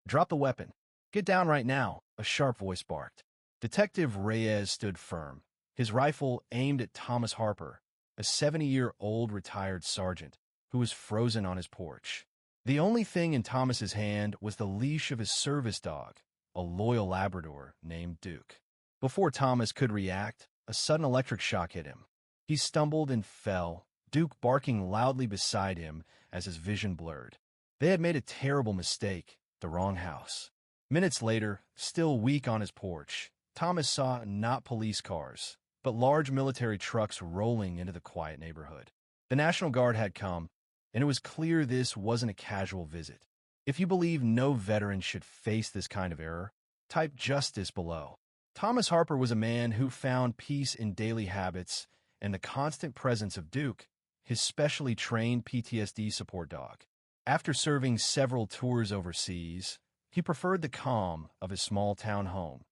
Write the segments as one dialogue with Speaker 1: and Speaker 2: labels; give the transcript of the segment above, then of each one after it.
Speaker 1: "Drop the weapon. Get down right now," a sharp voice barked. Detective Reyes stood firm, his rifle aimed at Thomas Harper, a 70-year-old retired sergeant who was frozen on his porch. The only thing in Thomas's hand was the leash of his service dog, a loyal Labrador named Duke. Before Thomas could react, a sudden electric shock hit him. He stumbled and fell, Duke barking loudly beside him as his vision blurred. They had made a terrible mistake, the wrong house. Minutes later, still weak on his porch, Thomas saw not police cars, but large military trucks rolling into the quiet neighborhood. The National Guard had come, and it was clear this wasn't a casual visit. If you believe no veteran should face this kind of error, type justice below. Thomas Harper was a man who found peace in daily habits and the constant presence of Duke, his specially trained PTSD support dog. After serving several tours overseas, he preferred the calm of his small-town home,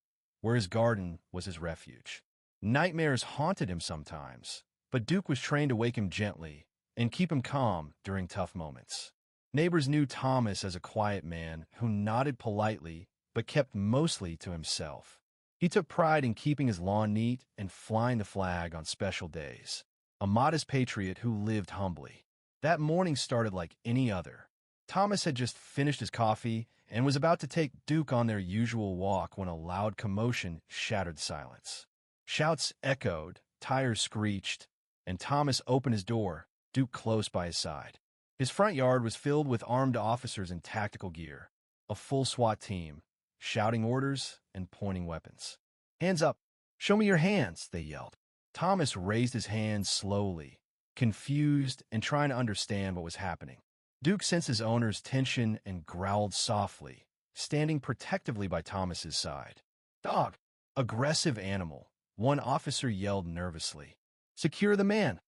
Speaker 1: where his garden was his refuge. Nightmares haunted him sometimes, but Duke was trained to wake him gently and keep him calm during tough moments. Neighbors knew Thomas as a quiet man who nodded politely but kept mostly to himself. He took pride in keeping his lawn neat and flying the flag on special days, a modest patriot who lived humbly. That morning started like any other. Thomas had just finished his coffee and was about to take Duke on their usual walk when a loud commotion shattered silence. Shouts echoed, tires screeched, and Thomas opened his door, Duke close by his side. His front yard was filled with armed officers in tactical gear, a full SWAT team, shouting orders and pointing weapons. "Hands up! Show me your hands!" they yelled. Thomas raised his hands slowly, confused and trying to understand what was happening. Duke sensed his owner's tension and growled softly, standing protectively by Thomas's side. "Dog! Aggressive animal!" one officer yelled nervously. "Secure the man!"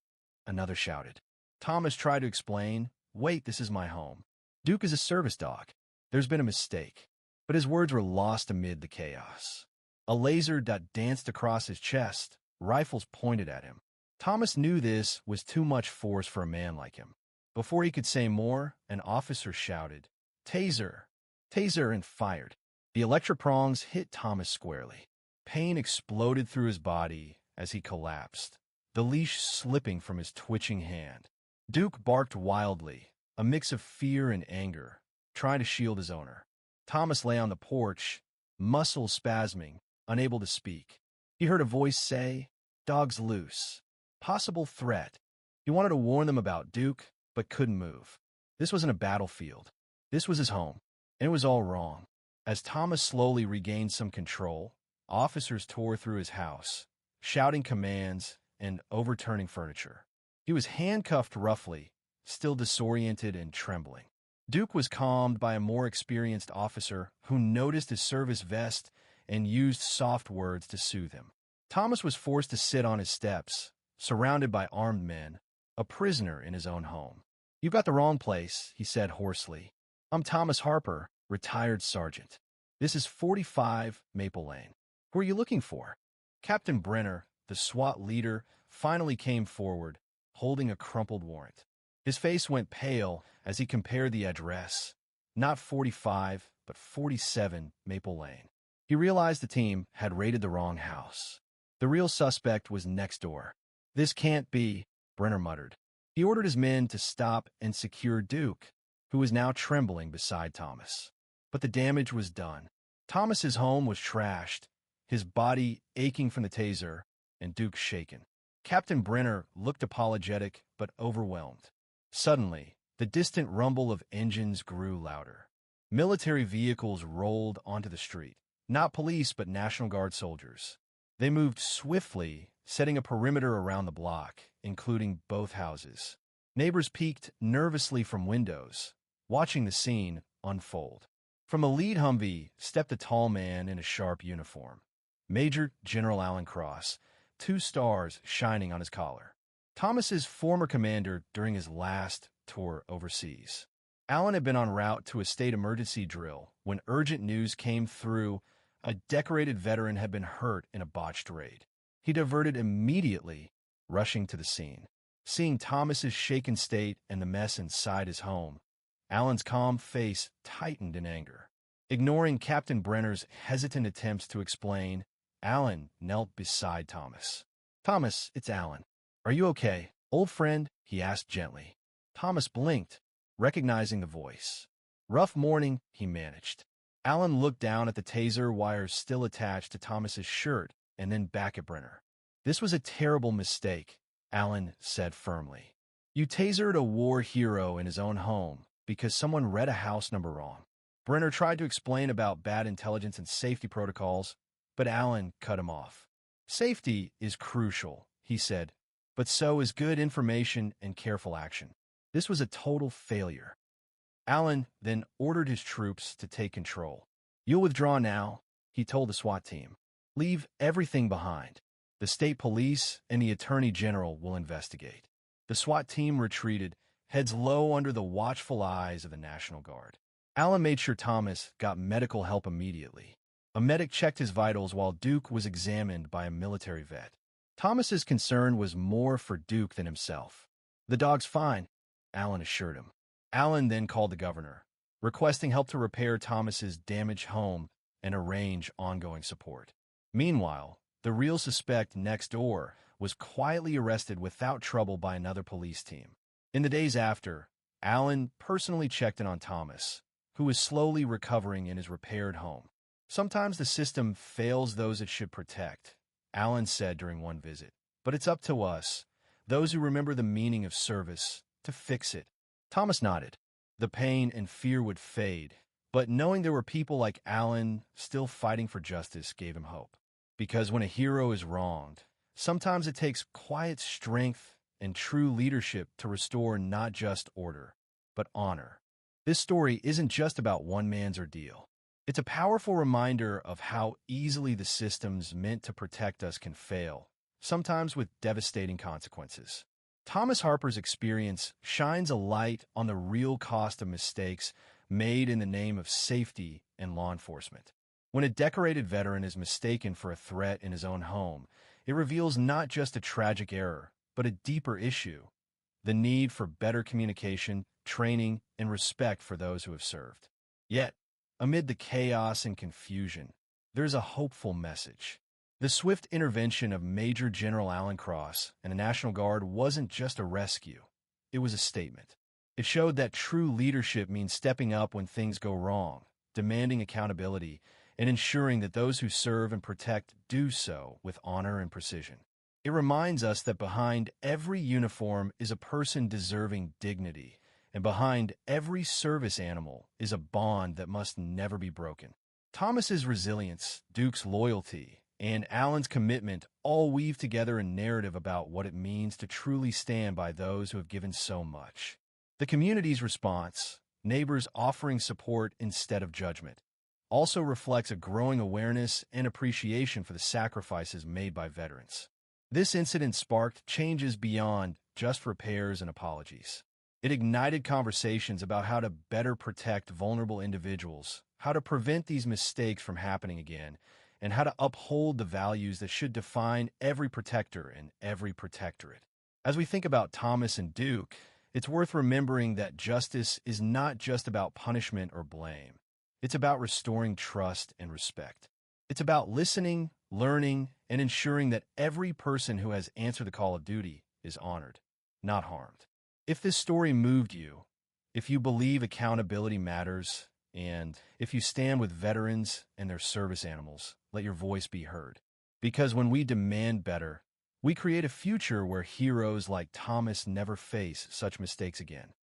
Speaker 1: another shouted. Thomas tried to explain, "Wait, this is my home. Duke is a service dog. There's been a mistake." But his words were lost amid the chaos. A laser dot danced across his chest, rifles pointed at him. Thomas knew this was too much force for a man like him. Before he could say more, an officer shouted, "Taser! Taser!" and fired. The electric prongs hit Thomas squarely. Pain exploded through his body as he collapsed, the leash slipping from his twitching hand. Duke barked wildly, a mix of fear and anger, trying to shield his owner. Thomas lay on the porch, muscles spasming, unable to speak. He heard a voice say, "Dog's loose. Possible threat." He wanted to warn them about Duke, but couldn't move. This wasn't a battlefield. This was his home, and it was all wrong. As Thomas slowly regained some control, officers tore through his house, shouting commands and overturning furniture. He was handcuffed roughly, still disoriented and trembling. Duke was calmed by a more experienced officer who noticed his service vest and used soft words to soothe him. Thomas was forced to sit on his steps, surrounded by armed men, a prisoner in his own home. "You've got the wrong place," he said hoarsely. "I'm Thomas Harper, retired sergeant. This is 45 Maple Lane. Who are you looking for?" Captain Brenner, the SWAT leader, finally came forward, holding a crumpled warrant. His face went pale as he compared the address. Not 45, but 47 Maple Lane. He realized the team had raided the wrong house. The real suspect was next door. "This can't be," Brenner muttered. He ordered his men to stop and secure Duke, who was now trembling beside Thomas. But the damage was done. Thomas's home was trashed, his body aching from the taser, and Duke shaken. Captain Brenner looked apologetic but overwhelmed. Suddenly, the distant rumble of engines grew louder. Military vehicles rolled onto the street. Not police, but National Guard soldiers. They moved swiftly, setting a perimeter around the block, including both houses. Neighbors peeked nervously from windows, watching the scene unfold. From a lead Humvee stepped a tall man in a sharp uniform. Major General Alan Cross, 2 stars shining on his collar. Thomas's former commander during his last tour overseas. Alan had been en route to a state emergency drill when urgent news came through a decorated veteran had been hurt in a botched raid. He diverted immediately, rushing to the scene. Seeing Thomas's shaken state and the mess inside his home, Alan's calm face tightened in anger. Ignoring Captain Brenner's hesitant attempts to explain, Alan knelt beside Thomas. "Thomas, it's Alan. Are you okay, old friend?" he asked gently. Thomas blinked, recognizing the voice. "Rough morning," he managed. Alan looked down at the taser wires still attached to Thomas's shirt and then back at Brenner. "This was a terrible mistake," Alan said firmly. "You tasered a war hero in his own home because someone read a house number wrong." Brenner tried to explain about bad intelligence and safety protocols, but Alan cut him off. "Safety is crucial," he said, "but so is good information and careful action. This was a total failure." Alan then ordered his troops to take control. "You'll withdraw now," he told the SWAT team. "Leave everything behind. The state police and the attorney general will investigate." The SWAT team retreated, heads low under the watchful eyes of the National Guard. Alan made sure Thomas got medical help immediately. A medic checked his vitals while Duke was examined by a military vet. Thomas's concern was more for Duke than himself. "The dog's fine," Alan assured him. Alan then called the governor, requesting help to repair Thomas's damaged home and arrange ongoing support. Meanwhile, the real suspect next door was quietly arrested without trouble by another police team. In the days after, Alan personally checked in on Thomas, who was slowly recovering in his repaired home. "Sometimes the system fails those it should protect," Alan said during one visit. "But it's up to us, those who remember the meaning of service, to fix it." Thomas nodded. The pain and fear would fade, but knowing there were people like Alan still fighting for justice gave him hope. Because when a hero is wronged, sometimes it takes quiet strength and true leadership to restore not just order, but honor. This story isn't just about one man's ordeal. It's a powerful reminder of how easily the systems meant to protect us can fail, sometimes with devastating consequences. Thomas Harper's experience shines a light on the real cost of mistakes made in the name of safety and law enforcement. When a decorated veteran is mistaken for a threat in his own home, it reveals not just a tragic error, but a deeper issue: the need for better communication, training, and respect for those who have served. Yet, amid the chaos and confusion, there's a hopeful message. The swift intervention of Major General Alan Cross and the National Guard wasn't just a rescue, it was a statement. It showed that true leadership means stepping up when things go wrong, demanding accountability, and ensuring that those who serve and protect do so with honor and precision. It reminds us that behind every uniform is a person deserving dignity, and behind every service animal is a bond that must never be broken. Thomas's resilience, Duke's loyalty, and Alan's commitment all weave together a narrative about what it means to truly stand by those who have given so much. The community's response, neighbors offering support instead of judgment, also reflects a growing awareness and appreciation for the sacrifices made by veterans. This incident sparked changes beyond just repairs and apologies. It ignited conversations about how to better protect vulnerable individuals, how to prevent these mistakes from happening again, and how to uphold the values that should define every protector and every protectorate. As we think about Thomas and Duke, it's worth remembering that justice is not just about punishment or blame. It's about restoring trust and respect. It's about listening, learning, and ensuring that every person who has answered the call of duty is honored, not harmed. If this story moved you, if you believe accountability matters, and if you stand with veterans and their service animals, let your voice be heard. Because when we demand better, we create a future where heroes like Thomas never face such mistakes again.